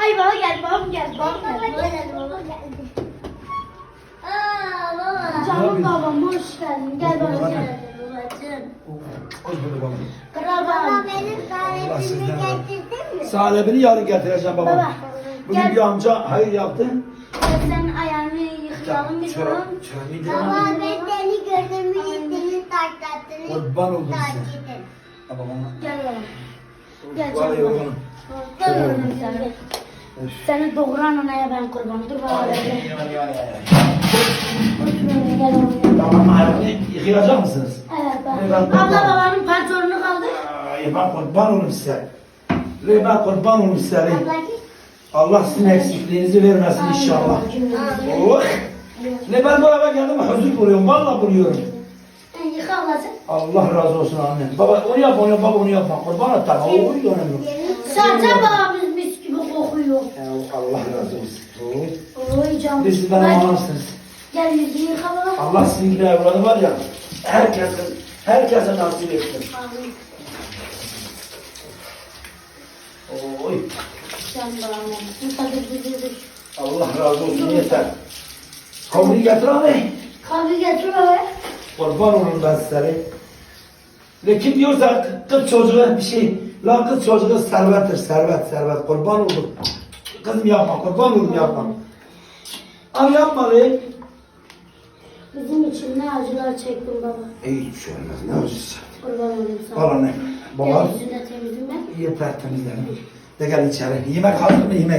Ay baba gel, babam gel, babam gel. Baba geldi. Aa baba. Canım babam hoş geldin. Gel baba Baba. gel. Babacığım. Hoş bulduk baba. Kral Baba babam. benim Allah sahnemi sizden razı getirdin mi? Salepini yarın getireceğim baba. Baba. Bugün Gel. bir amca hayır yaptı. Sen ayağını yıkayalım bir zaman. Baba ben seni gördüm, seni taklattığını Kurban oldum size. takip Baba bana. Gel baba. Gel Var ya canım. oğlum. Gel oğlum sen. Seni doğuran anaya ben kurban. Dur baba. Gel oğlum. Tamam ayağını yıkayacak mısınız? Evet baba. Ben kurban. Abla babanın pantolonunu kaldır. Ay ben kurban olum size. Ben kurban olum size. Abla git. Allah sizin eksikliğinizi vermesin inşallah. Oh. Ne ben bu eve geldim huzur buluyorum. Vallahi buluyorum. Yıka ablacığım. Allah razı olsun anne. Baba onu yap onu yap baba onu yapma. Kurban et tamam. Oy yanıyorum. Zaten babamız mis gibi kokuyor. Allah razı olsun. Oy. Oy canım. Bir siz benim Hadi. anamsınız. Gel yüzünü yıka baba. Allah sizin gibi evladı var ya. Herkese nasip etsin. Amin. Oy. Can babam. Hadi dur. Allah razı olsun yeter. Kavunu getir abi. Kahve getir baba. Kurban olurum ben size. Ve kim diyorsa kız çocuğu bir şey. La kız çocuğu servettir servet. Kurban olurum. Kızım yapma kurban olurum yapma. Abi yapma lan. Bizim için ne acılar çektim baba. Hiçbir şey olmaz ne olacak. Kurban olayım sana. Al anne. Baba Gel yüzünü temizle. yeter temizlerim. De gel içeri. Yemek hazır mı yemek?